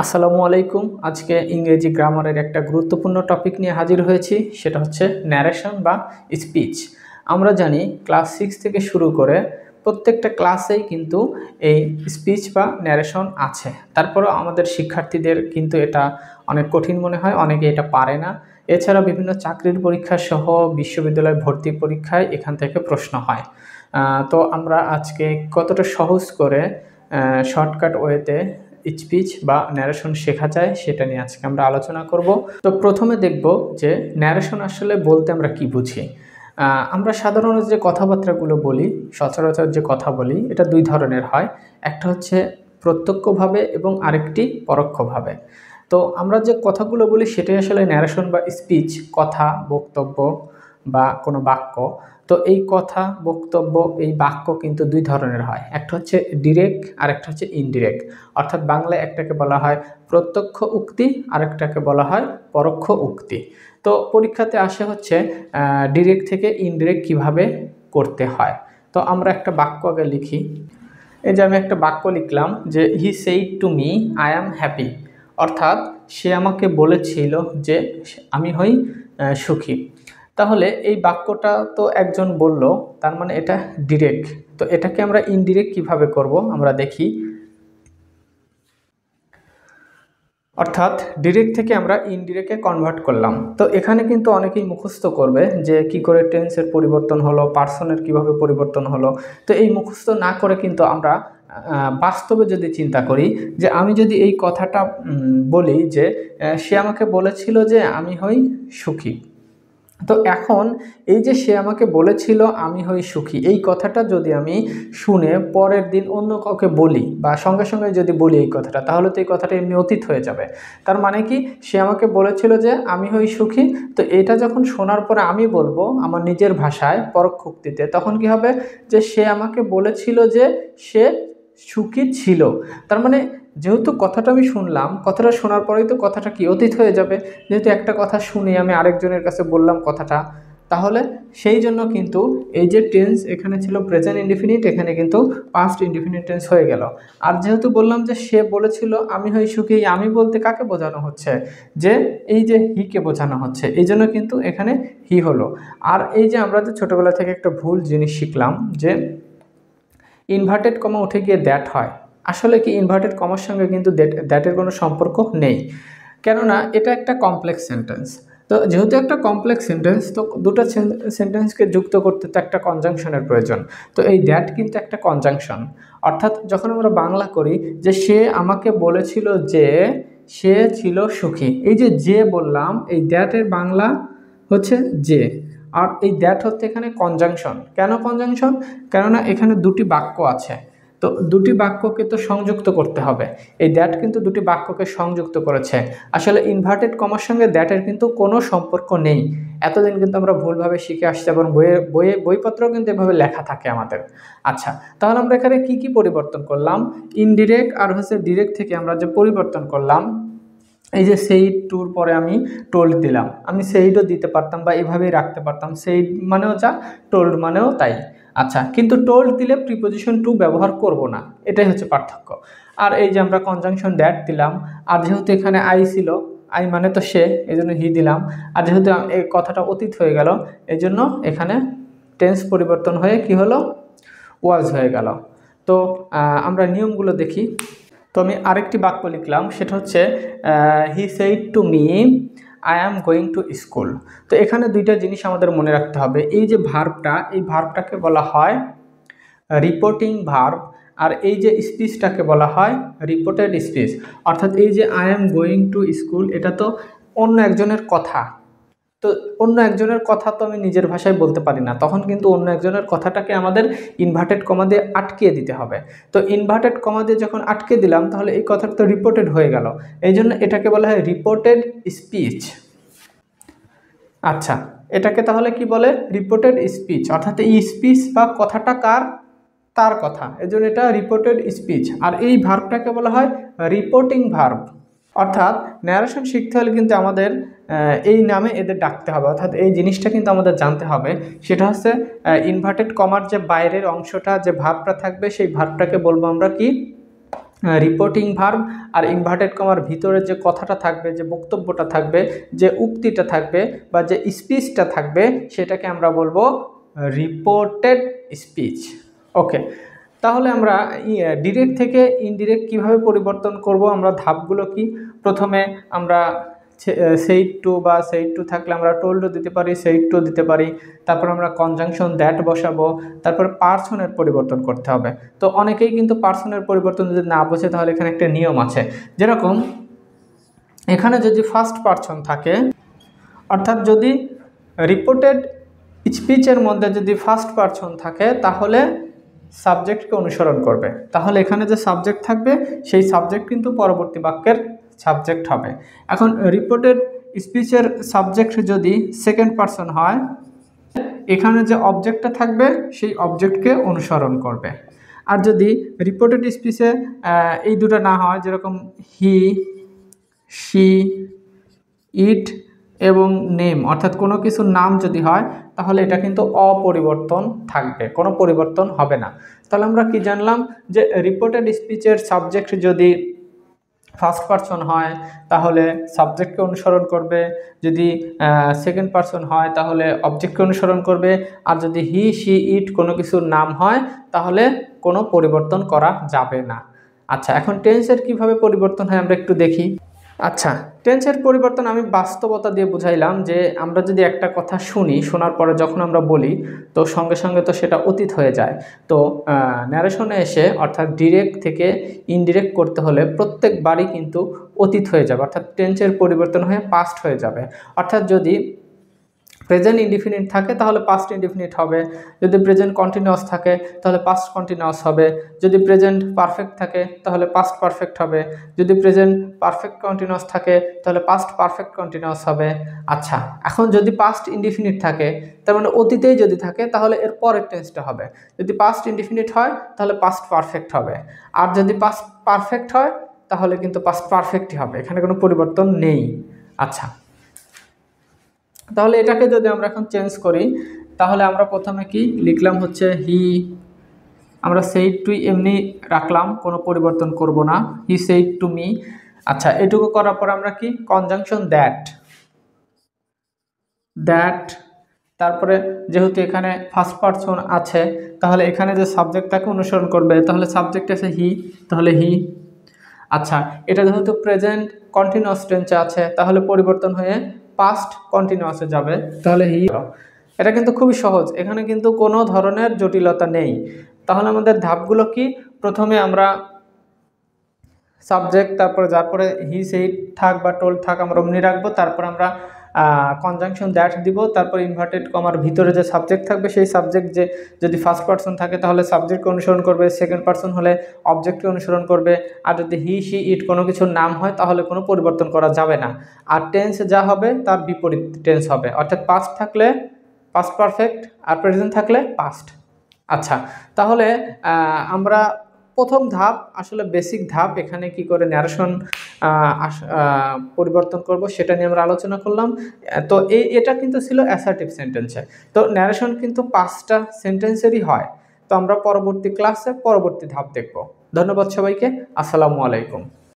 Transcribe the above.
আসসালামু আলাইকুম। আজকে ইংরেজি গ্রামারের একটা গুরুত্বপূর্ণ টপিক নিয়ে হাজির হয়েছি, সেটা হচ্ছে ন্যারেশন বা স্পিচ। আমরা জানি ক্লাস 6 থেকে শুরু করে প্রত্যেকটা ক্লাসেই কিন্তু এই স্পিচ বা ন্যারেশন আছে। তারপরেও আমাদের শিক্ষার্থীদের কিন্তু এটা অনেক কঠিন মনে হয়, অনেকে এটা পারে না। এছাড়া বিভিন্ন চাকরির পরীক্ষা সহ বিশ্ববিদ্যালয় ভর্তি পরীক্ষায় এখান থেকে প্রশ্ন হয়। তো আমরা আজকে কতটা সহজ করে শর্টকাট ওয়েতে স্পিচ বা ন্যারেশন শেখা যায় সেটা নিয়ে আজকে আমরা আলোচনা করব। তো প্রথমে দেখব যে ন্যারেশন আসলে বলতে আমরা কি বুঝি। আমরা সাধারণত যে কথাবার্তাগুলো বলি, সচরাচর যে কথা বলি, এটা দুই ধরনের হয়। একটা হচ্ছে প্রত্যক্ষভাবে এবং আরেকটি পরোক্ষভাবে। তো আমরা যে কথাগুলো বলি সেটাই আসলে ন্যারেশন বা স্পিচ, কথা, বক্তব্য বা কোনো বাক্য। তো এই কথা, বক্তব্য, এই বাক্য কিন্তু দুই ধরনের হয়। একটা হচ্ছে ডিরেক্ট আর একটা হচ্ছে ইনডিরেক্ট। অর্থাৎ বাংলায় একটাকে বলা হয় প্রত্যক্ষ উক্তি, আরেকটাকে বলা হয় পরোক্ষ উক্তি। তো পরীক্ষাতে আসে হচ্ছে ডিরেক্ট থেকে ইনডিরেক্ট কিভাবে করতে হয়। তো আমরা একটা বাক্য আগে লিখি। এই যে আমি একটা বাক্য লিখলাম যে he said to me I am happy. অর্থাৎ সে আমাকে বলেছিল যে আমি হই সুখী। তাহলে এই বাক্যটা তো একজন বলল, তার মানে এটা ডিরেক্ট। তো এটাকে আমরা ইনডিরেক্ট কিভাবে করব আমরা দেখি। অর্থাৎ ডিরেক্ট থেকে আমরা ইনডিরেক্টে কনভার্ট করলাম। তো এখানে কিন্তু অনেকেই মুখস্থ করবে যে কি করে টেন্সের পরিবর্তন হলো, পার্সনের কিভাবে পরিবর্তন হলো। তো এই মুখস্থ না করে কিন্তু আমরা বাস্তবে যদি চিন্তা করি যে আমি যদি এই কথাটা বলি যে সে আমাকে বলেছিল যে আমি হই সুখী। তো এখন এই যে সে আমাকে বলেছিল আমি হই সুখী, এই কথাটা যদি আমি শুনে পরের দিন অন্য কাউকে বলি বা সঙ্গে সঙ্গে যদি বলি এই কথাটা, তাহলে তো এই কথাটা এমনি অতীত হয়ে যাবে। তার মানে কি, সে আমাকে বলেছিল যে আমি হই সুখী। তো এটা যখন শোনার পরে আমি বলবো আমার নিজের ভাষায় পরোক্ষ উক্তিতে, তখন কি হবে যে সে আমাকে বলেছিল যে সে সুখী ছিল। তার মানে যেহেতু কথাটা আমি শুনলাম, কথাটা শোনার পরেই তো কথাটা কি অতীত হয়ে যাবে। যেহেতু একটা কথা শুনে আমি আরেকজনের কাছে বললাম কথাটা, তাহলে সেই জন্য কিন্তু এই যে টেন্স এখানে ছিল প্রেজেন্ট ইনডিফিনিট, এখানে কিন্তু পাস্ট ইনডিফিনিট টেন্স হয়ে গেল। আর যেহেতু বললাম যে সে বলেছিল আমি হই সুখী, আমি বলতে কাকে বোঝানো হচ্ছে, যে এই যে হিকে বোঝানো হচ্ছে, এই জন্য কিন্তু এখানে হি হলো। আর এই যে আমরা যে ছোটবেলা থেকে একটা ভুল জিনিস শিখলাম যে ইনভার্টেড কমা উঠে গিয়ে দ্যাট হয়, আসলে কি ইনভার্টেড কমার সঙ্গে কিন্তু দ্যাটের কোনো সম্পর্ক নেই। কেননা এটা একটা কমপ্লেক্স সেন্টেন্স। তো যেহেতু একটা কমপ্লেক্স সেন্টেন্স, তো দুটো সেন্টেন্সকে যুক্ত করতে তো একটা কনজাংশনের প্রয়োজন। তো এই দ্যাট কিন্তু একটা কনজাংশন। অর্থাৎ যখন আমরা বাংলা করি যে সে আমাকে বলেছিল যে সে ছিল সুখী, এই যে বললাম, এই দ্যাটের বাংলা হচ্ছে যে। আর এই দ্যাট হচ্ছে এখানে কনজাংশন। কেন কনজাংশন? কেননা এখানে দুটি বাক্য আছে, তো দুটি বাক্যকে তো সংযুক্ত করতে হবে। এই দ্যাট কিন্তু দুটি বাক্যকে সংযুক্ত করেছে। আসলে ইনভার্টেড কমার সঙ্গে দ্যাটের কিন্তু কোনো সম্পর্ক নেই। এতদিন কিন্তু আমরা ভুলভাবে শিখে আসছি এবং বইপত্রেও কিন্তু এভাবে লেখা থাকে আমাদের। আচ্ছা, তাহলে আমরা এখানে কি কি পরিবর্তন করলাম? ইনডিরেক্ট আর হচ্ছে ডিরেক্ট থেকে আমরা যে পরিবর্তন করলাম, এই যে সেইড টুর পরে আমি টোল্ড দিলাম, আমি সেইডও দিতে পারতাম বা এভাবেই রাখতে পারতাম, সেইড মানেও যা, টোল্ড মানেও তাই। আচ্ছা, কিন্তু টোল্ড দিলে প্রিপোজিশন টু ব্যবহার করব না, এটাই হচ্ছে পার্থক্য। আর এই যে আমরা কনজাংশন দ্যাট দিলাম, আর যেহেতু এখানে আই ছিল, আই মানে তো সে, এই জন্য হি দিলাম। আর যেহেতু এই কথাটা অতীত হয়ে গেল, এই জন্য এখানে টেন্স পরিবর্তন হয়ে কি হলো, ওয়াজ হয়ে গেল। তো আমরা নিয়মগুলো দেখি। তো আমি আরেকটি বাক্য লিখলাম, সেটা হচ্ছে he said to me I am going to school. তো এখানে দুইটা জিনিস আমাদের মনে রাখতে হবে। এই যে ভার্বটা, এই ভার্বটাকে বলা হয় রিপোর্টিং ভার্ব, আর এই যে স্পিচটাকে বলা হয় রিপোর্টেড স্পিচ। অর্থাৎ এই যে I am going to school, এটা তো অন্য একজনের কথা। তো অন্য একজনের কথা তো আমি নিজের ভাষায় বলতে পারি না, তখন কিন্তু অন্য একজনের কথাটাকে আমাদের ইনভার্টেড কমা দিয়ে আটকিয়ে দিতে হবে। তো ইনভার্টেড কমা দিয়ে যখন আটকে দিলাম, তাহলে এই কথাটা তো রিপোর্টেড হয়ে গেল, এই জন্য এটাকে বলা হয় রিপোর্টেড স্পিচ। আচ্ছা, এটাকে তাহলে কি বলে? Reported speech. অর্থাৎ এই স্পিচ বা কথাটা কার? তার কথা, এজন্য এটা রিপোর্টেড স্পিচ। আর এই ভার্বটাকে বলা হয় রিপোর্টিং ভার্ব। অর্থাৎ ন্যারেশন শিখতে হলে কিন্তু আমাদের এই নামে এদের ডাকতে হবে। অর্থাৎ এই জিনিসটা কিন্তু আমাদের জানতে হবে, সেটা হচ্ছে ইনভার্টেড কমার যে বাইরের অংশটা, যে ভার্বটা থাকবে, সেই ভার্বটাকে বলবো আমরা কি? রিপোর্টিং ভার্ব, আর ইনভার্টেড কমার ভিতরে যে কথাটা থাকবে, যে বক্তব্যটা থাকবে, যে উক্তিটা থাকবে বা যে স্পিচটা থাকবে সেটাকে আমরা বলবো রিপোর্টেড স্পিচ। ওকে, তাহলে আমরা ডিরেক্ট থেকে ইনডিরেক্ট কিভাবে পরিবর্তন করব, আমরা ধাপগুলো কি? প্রথমে আমরা সেইড টু বা সেইড টু থাকলে আমরা টোল্ডও দিতে পারি, সেইড টু দিতে পারি। তারপর আমরা কনজাংশন দ্যাট বসাবো। তারপর পার্সনের পরিবর্তন করতে হবে। তো অনেকেই কিন্তু পার্সনের পরিবর্তন যদি না বোঝে তাহলে এখানে একটা নিয়ম আছে, যেরকম এখানে যদি ফার্স্ট পার্সন থাকে, অর্থাৎ যদি রিপোর্টেড স্পিচের মধ্যে যদি ফার্স্ট পার্সন থাকে তাহলে সাবজেক্টকে অনুসরণ করবে। তাহলে এখানে যে সাবজেক্ট থাকবে সেই সাবজেক্ট কিন্তু পরবর্তী বাক্যের সাবজেক্ট হবে। এখন রিপোর্টেড স্পিচের সাবজেক্ট যদি সেকেন্ড পার্সন হয়, এখানে যে অবজেক্টটা থাকবে সেই অবজেক্টকে অনুসরণ করবে। আর যদি রিপোর্টেড স্পিচে এই দুটো না হয়, যেরকম হি, শি, ইট এবং নেম, অর্থাৎ কোনো কিছুর নাম যদি হয় তাহলে এটা কিন্তু অপরিবর্তন থাকবে, কোনো পরিবর্তন হবে না। তাহলে আমরা কি জানলাম, যে রিপোর্টেড স্পিচের সাবজেক্ট যদি ফার্স্ট পার্সন হয় তাহলে সাবজেক্টকে অনুসরণ করবে, যদি সেকেন্ড পার্সন হয় তাহলে অবজেক্টকে অনুসরণ করবে, আর যদি হি, শি, ইট কোনো কিছুর নাম হয় তাহলে কোনো পরিবর্তন করা যাবে না। আচ্ছা, এখন টেন্সের কিভাবে পরিবর্তন হয় আমরা একটু দেখি। আচ্ছা, টেন্সের পরিবর্তন আমি বাস্তবতা দিয়ে বুঝাইলাম, যে আমরা যদি একটা কথা শুনি, শোনার পরে যখন আমরা বলি তো সঙ্গে সঙ্গে তো সেটা অতীত হয়ে যায়। তো ন্যারেশনে এসে অর্থাৎ ডিরেক্ট থেকে ইনডিরেক্ট করতে হলে প্রত্যেকবারই কিন্তু অতীত হয়ে যাবে, অর্থাৎ টেন্সের পরিবর্তন হয়ে পাস্ট হয়ে যাবে। অর্থাৎ যদি প্রেজেন্ট ইনডিফিনিট থাকে তাহলে পাস্ট ইনডিফিনিট হবে, যদি প্রেজেন্ট কন্টিনিউয়াস থাকে তাহলে পাস্ট কন্টিনিউয়াস হবে, যদি প্রেজেন্ট পারফেক্ট থাকে তাহলে পাস্ট পারফেক্ট হবে, যদি প্রেজেন্ট পারফেক্ট কন্টিনিউয়াস থাকে তাহলে পাস্ট পারফেক্ট কন্টিনিউয়াস হবে। আচ্ছা, এখন যদি পাস্ট ইনডিফিনিট থাকে, তার মানে অতীতেই যদি থাকে তাহলে এর পরের টেন্সটা হবে, যদি পাস্ট ইনডিফিনিট হয় তাহলে পাস্ট পারফেক্ট হবে, আর যদি পাস্ট পারফেক্ট হয় তাহলে কিন্তু পাস্ট পারফেক্টই হবে, এখানে কোনো পরিবর্তন নেই। আচ্ছা, তাহলে এটাকে যদি আমরা এখন চেঞ্জ করি তাহলে আমরা প্রথমে কি লিখলাম, হচ্ছে হি, আমরা সেইড টু এমনি রাখলাম, কোনো পরিবর্তন করব না, হি সেইড টু মি। আচ্ছা, এটুকু করার পর আমরা কি কনজাংশন দ্যাট, দ্যাট, তারপরে যেহেতু এখানে ফার্স্ট পারসন আছে তাহলে এখানে যে সাবজেক্টটাকে অনুসরণ করবে, তাহলে সাবজেক্ট আছে হি, তাহলে হি। আচ্ছা, এটা যেহেতু প্রেজেন্ট কন্টিনিউয়াস টেন্সে আছে তাহলে পরিবর্তন হয়ে পাস্ট কন্টিনিউয়াসে যাবে, তাহলে হি। এটা কিন্তু খুবই সহজ, এখানে কিন্তু কোনো ধরনের জটিলতা নেই। তাহলে আমাদের ধাপগুলো কি? প্রথমে আমরা সাবজেক্ট, তারপরে হি সেইড থাক বা টোল্ড থাক আমরা অমনি রাখবো, তারপর আমরা কনজাংশন দ্যাট দিব, তারপর ইনভার্টেড কমার ভিতরে যে সাবজেক্ট থাকবে সেই সাবজেক্ট যে যদি ফার্স্ট পার্সন থাকে তাহলে সাবজেক্টকে অনুসরণ করবে, সেকেন্ড পার্সন হলে অবজেক্টকে অনুসরণ করবে, আর যদি হি, শি, ইট কোনো কিছুর নাম হয় তাহলে কোনো পরিবর্তন করা যাবে না। আর টেন্স যা হবে তার বিপরীত টেন্স হবে, অর্থাৎ পাস্ট থাকলে পাস্ট পারফেক্ট আর প্রেজেন্ট থাকলে পাস্ট। আচ্ছা, তাহলে আমরা প্রথম ধাপ, আসলে বেসিক ধাপ, এখানে কি করে ন্যারেশন পরিবর্তন করব সেটা নিয়ে আমরা আলোচনা করলাম। তো এটা কিন্তু ছিল অ্যাসার্টিভ সেন্টেন্সে। তো ন্যারেশন কিন্তু 5টা সেন্টেন্সেরই হয়। তো আমরা পরবর্তী ক্লাসে পরবর্তী ধাপ দেখব। ধন্যবাদ সবাইকে, আসসালামু আলাইকুম।